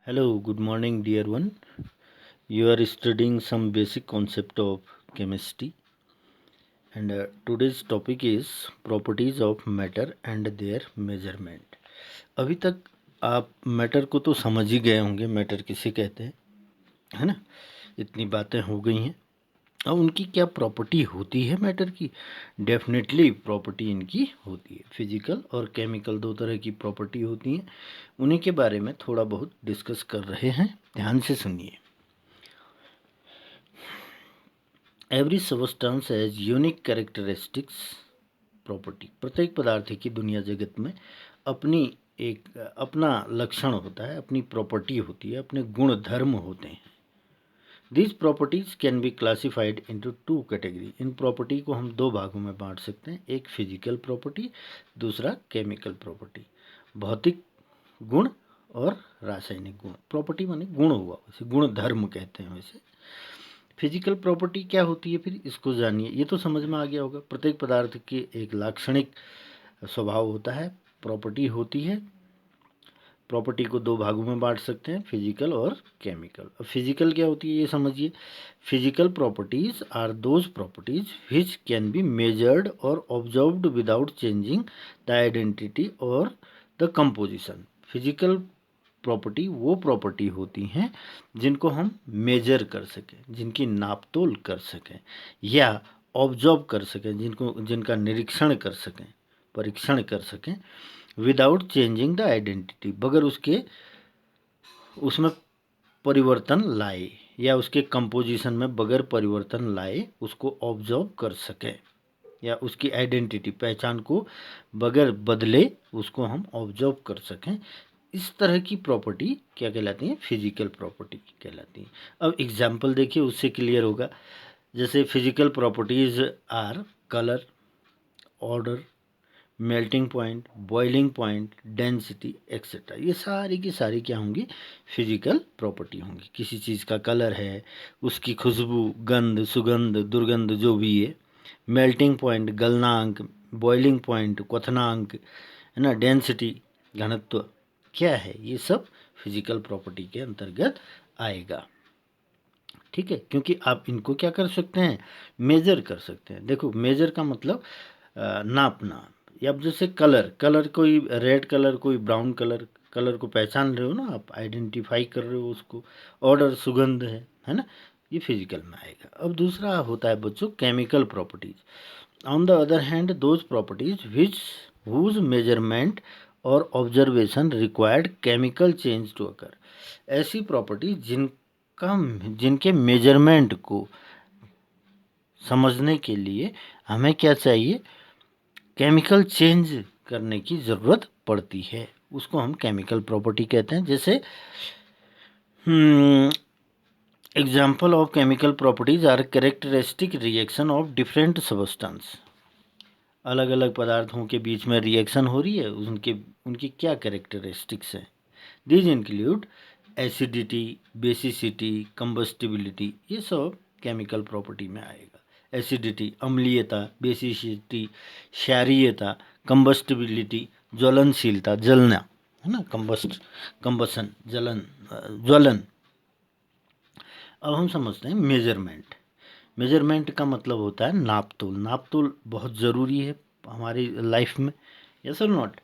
Hello, good morning, dear one. You are studying some basic concept of chemistry, and today's topic is properties of matter and their measurement. अभी तक आप matter को तो समझ ही गए होंगे, मैटर किसे कहते हैं, है ना। इतनी बातें हो गई हैं। अब उनकी क्या प्रॉपर्टी होती है मैटर की? डेफिनेटली प्रॉपर्टी इनकी होती है। फिजिकल और केमिकल दो तरह की प्रॉपर्टी होती हैं। उन्हीं के बारे में थोड़ा बहुत डिस्कस कर रहे हैं, ध्यान से सुनिए। Every substance has unique characteristics property. प्रत्येक पदार्थ की दुनिया जगत में अपना लक्षण होता है, अपनी प्रॉपर्टी होती है, अपने गुण धर्म होते हैं। These properties can be classified into two category. In property को हम दो भागों में बांट सकते हैं, एक फिजिकल प्रॉपर्टी, दूसरा केमिकल प्रॉपर्टी। भौतिक गुण और रासायनिक गुण। प्रॉपर्टी माने गुण हुआ, उसे गुण धर्म कहते हैं। वैसे फिजिकल प्रॉपर्टी क्या होती है, फिर इसको जानिए। ये तो समझ में आ गया होगा। प्रत्येक पदार्थ के एक लाक्षणिक स्वभाव होता है, प्रॉपर्टी होती है। प्रॉपर्टी को दो भागों में बांट सकते हैं, फिजिकल और केमिकल। अब फिजिकल क्या होती है ये समझिए। Physical properties are those properties which can be measured और observed without changing the identity और द कंपोजिशन। फिजिकल प्रॉपर्टी वो प्रॉपर्टी होती हैं जिनको हम मेजर कर सकें, जिनकी नापतोल कर सकें, या ऑब्जर्व कर सकें, जिनका निरीक्षण कर सकें, परीक्षण कर सकें, विदाउट चेंजिंग द आइडेंटिटी, बगैर उसमें परिवर्तन लाए, या उसके कंपोजिशन में बगैर परिवर्तन लाए उसको ऑब्जर्व कर सकें, या उसकी आइडेंटिटी, पहचान को बगैर बदले उसको हम ऑब्जर्व कर सकें। इस तरह की प्रॉपर्टी क्या कहलाती है? फिजिकल प्रॉपर्टी कहलाती है। अब एग्जाम्पल देखिए, उससे क्लियर होगा। जैसे physical properties are colour, odour, melting point, boiling point, density etcetera. ये सारी की सारी क्या होंगी? फिजिकल प्रॉपर्टी होंगी। किसी चीज़ का कलर है, उसकी खुशबू, गंध, सुगंध, दुर्गंध, जो भी है। मेल्टिंग पॉइंट गलनांक, बॉइलिंग पॉइंट क्वथनांक, है ना। डेंसिटी घनत्व क्या है, ये सब फिजिकल प्रॉपर्टी के अंतर्गत आएगा। ठीक है, क्योंकि आप इनको क्या कर सकते हैं? मेजर कर सकते हैं। देखो, मेजर का मतलब नापना। या अब जैसे कलर कोई रेड कलर, कोई ब्राउन कलर, कलर को पहचान रहे हो ना आप, आइडेंटिफाई कर रहे हो उसको। ऑर्डर सुगंध है ना, ये फिजिकल में आएगा। अब दूसरा होता है बच्चों chemical properties. On the other hand those properties which whose measurement और observation required chemical change to occur. ऐसी प्रॉपर्टी जिनके मेजरमेंट को समझने के लिए हमें क्या चाहिए? केमिकल चेंज करने की ज़रूरत पड़ती है, उसको हम केमिकल प्रॉपर्टी कहते हैं। जैसे example of chemical properties are characteristic reaction of different substance. अलग अलग पदार्थों के बीच में रिएक्शन हो रही है, उनकी क्या कैरेक्टरिस्टिक्स हैं। These include acidity, basicity, combustibility. ये सब केमिकल प्रॉपर्टी में आएगा। एसिडिटी अम्लीयता, बेसिसिटी क्षारीयता, कंबस्टिबिलिटी ज्वलनशीलता, जलना, है ना। कंबसन ज्वलन। अब हम समझते हैं मेजरमेंट। मेजरमेंट का मतलब होता है नापतोल। नापतोल बहुत ज़रूरी है हमारी लाइफ में, यस और not.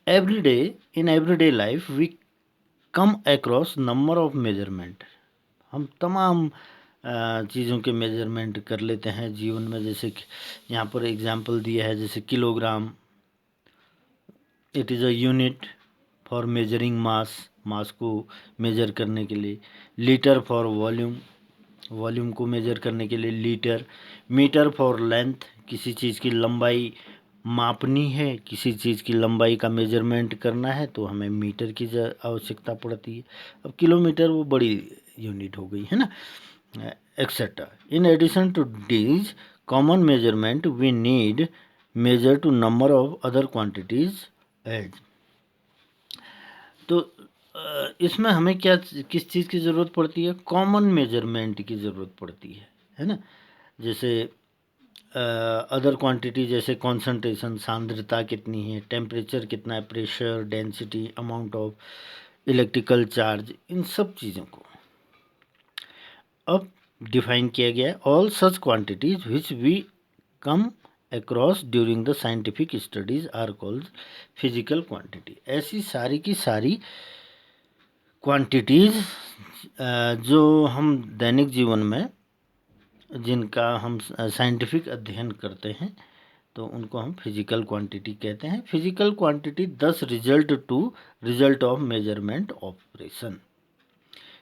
In everyday life we come across number of measurement. हम तमाम चीज़ों के मेजरमेंट कर लेते हैं जीवन में। जैसे कि यहाँ पर एग्जांपल दिया है, जैसे kilogram, it is a unit for measuring mass, mass को मेजर करने के लिए। लीटर फॉर वॉल्यूम, वॉल्यूम को मेजर करने के लिए लीटर। मीटर फॉर लेंथ, किसी चीज़ की लंबाई मापनी है, किसी चीज़ की लंबाई का मेजरमेंट करना है तो हमें मीटर की आवश्यकता पड़ती है। अब किलोमीटर वो बड़ी यूनिट हो गई, है ना, etcetera. In addition to these common measurement we need measure to number of other quantities as. तो इसमें हमें किस चीज़ की ज़रूरत पड़ती है? कॉमन मेजरमेंट की ज़रूरत पड़ती है ना। जैसे अदर क्वांटिटी, जैसे कॉन्सेंट्रेशन, सांद्रता कितनी है, टेम्परेचर कितना है, pressure, density, amount of electrical charge, इन सब चीज़ों को अब डिफाइन किया गया है। All such quantities which we come across during the scientific studies are called physical quantity. ऐसी सारी की सारी क्वांटिटीज जो हम दैनिक जीवन में जिनका हम साइंटिफिक अध्ययन करते हैं तो उनको हम फिजिकल क्वांटिटी कहते हैं। Physical quantity thus result of measurement operation.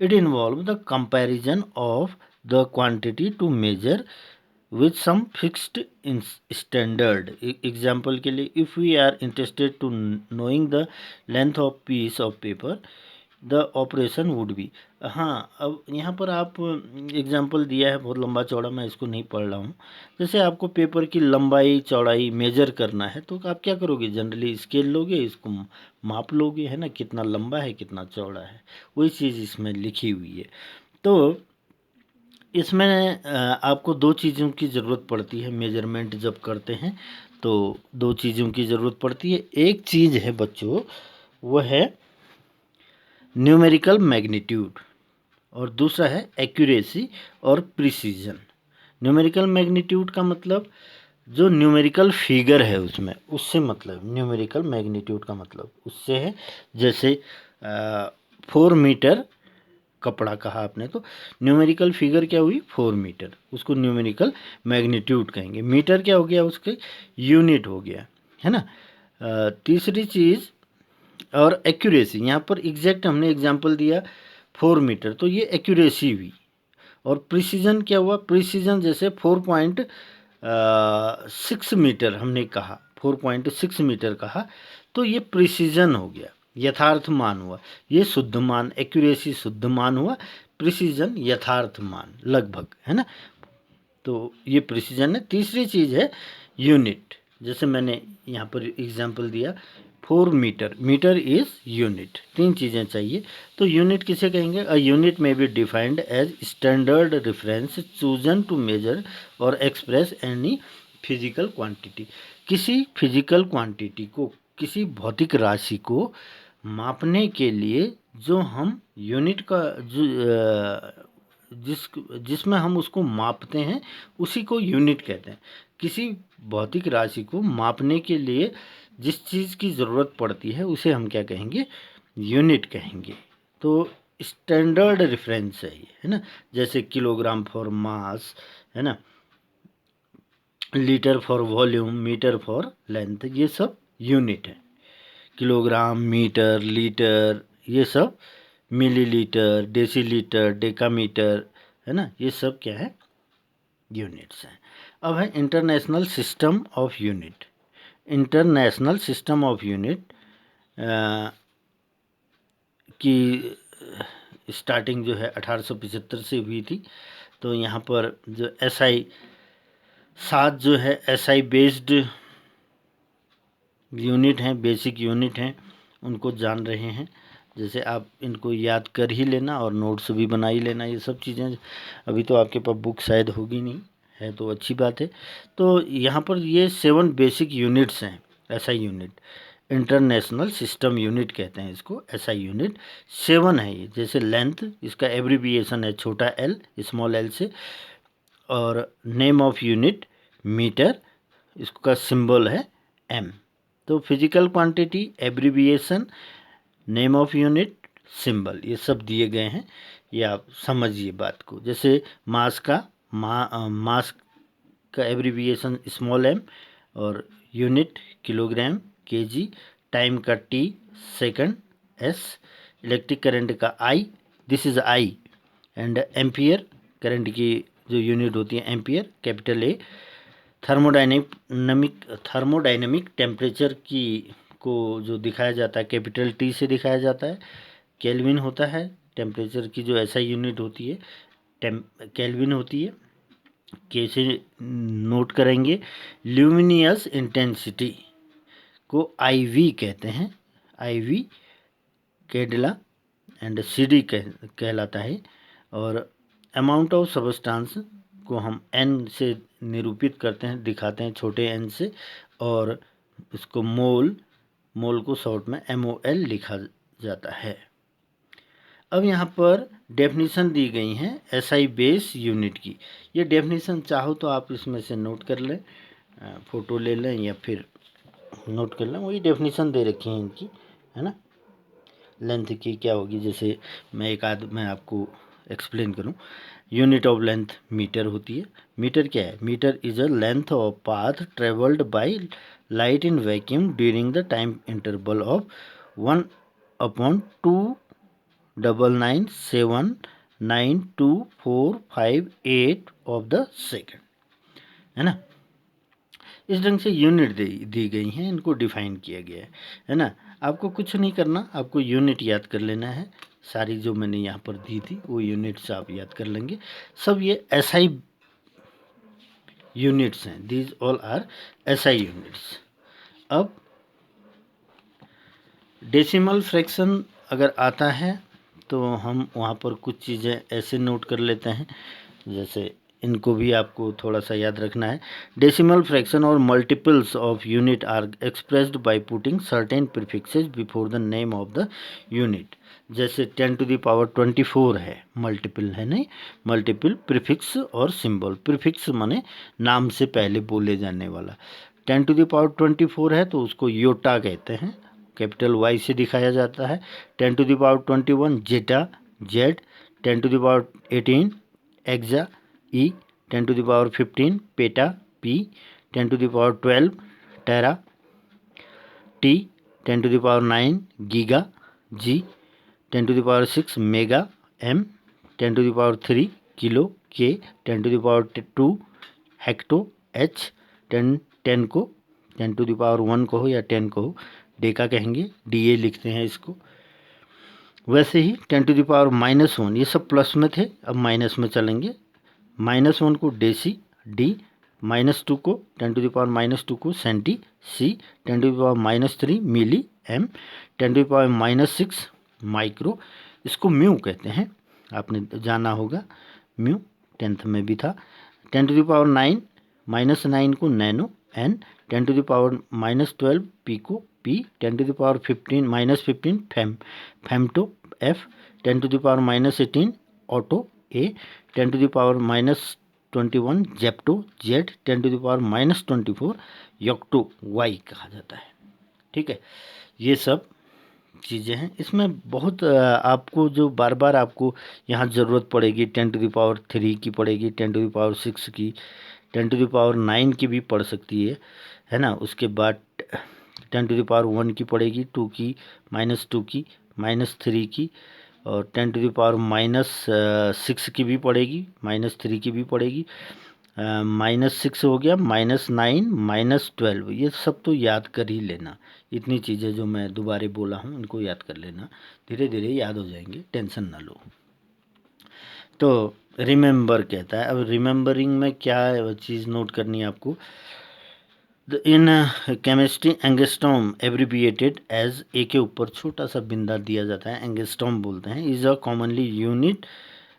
It involve the comparison of the quantity to measure with some fixed standard. Example के लिए, if we are interested to knowing the length of piece of paper, the operation would be। हाँ, अब यहाँ पर आप example दिया है बहुत लंबा चौड़ा, मैं इसको नहीं पढ़ रहा हूँ। जैसे आपको पेपर की लंबाई चौड़ाई मेजर करना है तो आप क्या करोगे, जनरली स्केल लोगे, इसको माप लोगे, है ना, कितना लंबा है कितना चौड़ा है, वही चीज़ इसमें लिखी हुई है। तो इसमें आपको दो चीज़ों की ज़रूरत पड़ती है मेजरमेंट जब करते हैं, तो दो चीज़ों की ज़रूरत पड़ती है। एक चीज़ है बच्चों, वो है न्यूमेरिकल मैग्नीट्यूड, और दूसरा है एक्यूरेसी और प्रिसीजन। न्यूमेरिकल मैग्नीट्यूड का मतलब जो न्यूमेरिकल फिगर है उसमें, उससे मतलब न्यूमेरिकल मैग्नीट्यूड का मतलब उससे है। जैसे 4 मीटर कपड़ा कहा आपने, तो न्यूमेरिकल फिगर क्या हुई 4 मीटर, उसको न्यूमेरिकल मैग्नीट्यूड कहेंगे। मीटर क्या हो गया, उसके यूनिट हो गया, है ना। तीसरी चीज़ और एक्यूरेसी, यहाँ पर एग्जैक्ट हमने एग्जांपल दिया 4 मीटर, तो ये एक्यूरेसी हुई। और प्रिसीजन क्या हुआ, प्रिसीजन जैसे 4.6 मीटर हमने कहा, 4.6 मीटर कहा, तो ये प्रिसीजन हो गया, यथार्थ मान हुआ। ये शुद्ध मान, एक्यूरेसी शुद्ध मान हुआ, प्रिसीजन यथार्थ मान लगभग, है ना। तो ये प्रिसीजन है। तीसरी चीज़ है यूनिट, जैसे मैंने यहाँ पर एग्जांपल दिया 4 मीटर, मीटर इज यूनिट। तीन चीज़ें चाहिए, तो यूनिट किसे कहेंगे, a unit may be defined as standard reference chosen to measure और एक्सप्रेस एनी फिजिकल क्वांटिटी। किसी फिजिकल क्वांटिटी को, किसी भौतिक राशि को मापने के लिए जो हम यूनिट का जिसमें हम उसको मापते हैं उसी को यूनिट कहते हैं। किसी भौतिक राशि को मापने के लिए जिस चीज़ की ज़रूरत पड़ती है उसे हम क्या कहेंगे, यूनिट कहेंगे। तो स्टैंडर्ड रेफरेंस है ये, है ना। जैसे किलोग्राम फॉर मास, है ना, litre for volume, metre for length, ये सब यूनिट है। किलोग्राम, मीटर, लीटर, ये सब मिलीलीटर, डेसीलीटर, डेकामीटर, है ना, ये सब क्या है, यूनिट्स हैं। अब है international system of unit. International system of unit की स्टार्टिंग जो है 1875 से हुई थी। तो यहाँ पर जो SI 7 जो है SI बेस्ड यूनिट हैं, बेसिक यूनिट हैं, उनको जान रहे हैं। जैसे आप इनको याद कर ही लेना और नोट्स भी बना ही लेना, ये सब चीज़ें। अभी तो आपके पास बुक शायद होगी नहीं, है तो अच्छी बात है। तो यहाँ पर ये 7 बेसिक यूनिट्स हैं, SI unit, international system unit कहते हैं इसको, SI यूनिट 7 है ये। जैसे लेंथ, इसका एब्रीविएशन है छोटा l, स्मॉल l से, और नेम ऑफ यूनिट मीटर, इसका सिंबल है m। तो physical quantity, abbreviation, name of unit, symbol, ये सब दिए गए हैं, ये आप समझिए बात को। जैसे मास का मास का एब्रीविएशन स्मॉल m, और यूनिट किलोग्राम, केजी, टाइम का t, second s, electric current का I, this is I, and ampere, current की जो यूनिट होती है ampere, capital A। Thermodynamic temperature की को जो दिखाया जाता है कैपिटल T से दिखाया जाता है। केल्विन होता है टेम्परेचर की जो SI यूनिट होती है, केल्विन होती है, कैसे नोट करेंगे। ल्यूमिनियस इंटेंसिटी को IV कहते हैं, IV कैडिला, एंड CD कहलाता है। और अमाउंट ऑफ सबस्टांस को हम N से निरूपित करते हैं, दिखाते हैं छोटे n से, और इसको मोल को शॉर्ट में MOL लिखा जाता है। अब यहाँ पर डेफिनेशन दी गई हैं एसआई बेस यूनिट की। ये डेफिनेशन चाहो तो आप इसमें से नोट कर लें, फ़ोटो ले लें या फिर नोट कर लें। वही डेफिनेशन दे रखी हैं इनकी, है ना। लेंथ की क्या होगी, जैसे मैं आपको एक्सप्लेन करूं। यूनिट ऑफ लेंथ मीटर होती है। मीटर क्या है? Metre is a length of path travelled by light in vacuum during the time interval of 1/299792458 of the second, है ना। इस ढंग से यूनिट दी गई हैं, इनको डिफाइन किया गया है ना। आपको कुछ नहीं करना, आपको यूनिट याद कर लेना है। सारी जो मैंने यहाँ पर दी थी वो यूनिट्स आप याद कर लेंगे। सब ये एसआई यूनिट्स हैं, these all are SI units. अब डेसिमल फ्रैक्शन अगर आता है तो हम वहाँ पर कुछ चीज़ें ऐसे नोट कर लेते हैं, जैसे इनको भी आपको थोड़ा सा याद रखना है। डेसिमल फ्रैक्शन और multiples of unit are expressed by putting certain prefixes before the name of the unit. जैसे 10⁻24 है, मल्टीपल है, नहीं, मल्टीपल प्रीफिक्स और सिंबल। प्रीफिक्स माने नाम से पहले बोले जाने वाला। 10⁻24 है तो उसको योटा कहते हैं, कैपिटल वाई से दिखाया जाता है। 10⁻21 जेटा, जेड। 10⁻18 एक्जा, ई। 10⁻15 पेटा, पी। 10⁻12 टेरा, टी। 10⁻9 गीगा, जी। 10⁻6 मेगा, एम। 10⁻3 किलो, के। 10⁻2 हेक्टो, एच। 10 को 10⁻1 कहो या 10 कहो, डेका कहेंगे, डीए लिखते हैं इसको। वैसे ही 10⁻−1 ये सब प्लस में थे, अब माइनस में चलेंगे। -1 को डेसी, डी। -2 को 10⁻−2 को सेंटी, सी। 10⁻−3 मिली, एम। 10⁻−6 माइक्रो, इसको म्यू कहते हैं, आपने जाना होगा, म्यू 10th में भी था। 10⁻9 -9 को nano, N. 10⁻−12 pico, P. 10⁻15 femto, F. 10⁻−18 atto, A. 10⁻−21 zepto, Z. 10⁻−24 yocto, Y कहा जाता है। ठीक है, ये सब चीज़ें हैं। इसमें बहुत आपको जो बार बार आपको यहाँ ज़रूरत पड़ेगी, 10⁻3 की पड़ेगी, 10⁻6 की, 10⁻9 की भी पड़ सकती है ना। उसके बाद 10⁻1 की पड़ेगी, 2 की, -2 की, -3 की, और 10⁻6 की भी पड़ेगी, -3 की भी पड़ेगी। -6 हो गया, -9, -12, ये सब तो याद कर ही लेना। इतनी चीज़ें जो मैं दोबारा बोला हूँ इनको याद कर लेना, धीरे धीरे याद हो जाएंगे, टेंशन ना लो। तो रिमेंबर कहता है। अब रिमेंबरिंग में क्या चीज़ नोट करनी है आपको। In chemistry angstrom abbreviated as, A के ऊपर छोटा सा बिंदा दिया जाता है, एंगस्ट्रॉम बोलते हैं, is a commonly unit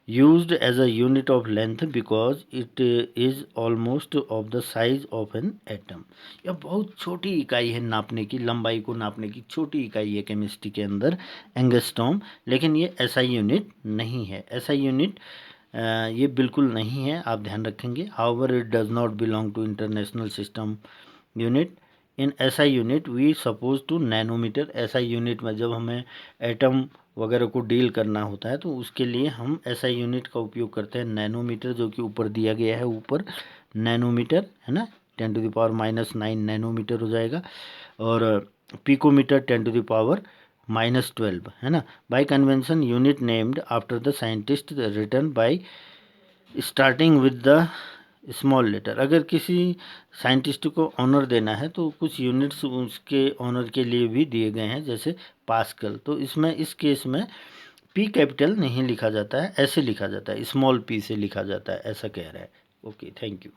used as a unit of length because it is almost of the size of an atom। यह बहुत छोटी इकाई है नापने की, लंबाई को नापने की छोटी इकाई है केमिस्ट्री के अंदर एंगस्ट्रॉम, लेकिन ये एसआई यूनिट नहीं है। एसआई यूनिट ये बिल्कुल नहीं है, आप ध्यान रखेंगे। However it does not belong to international system unit. In SI unit we suppose to nanometre. SI unit में जब हमें एटम वगैरह को डील करना होता है तो उसके लिए हम एसआई यूनिट का उपयोग करते हैं, नैनोमीटर, जो कि ऊपर दिया गया है, ऊपर नैनोमीटर है ना, 10⁻−9 नैनोमीटर हो जाएगा। और पिकोमीटर 10⁻−12 है ना। By convention unit named after the scientist written by starting with the small letter. अगर किसी साइंटिस्ट को ऑनर देना है तो कुछ यूनिट्स उसके ऑनर के लिए भी दिए गए हैं, जैसे पास्कल। तो इसमें इस केस में पी कैपिटल नहीं लिखा जाता है, ऐसे लिखा जाता है, स्मॉल पी से लिखा जाता है, ऐसा कह रहा है। Okay, thank you.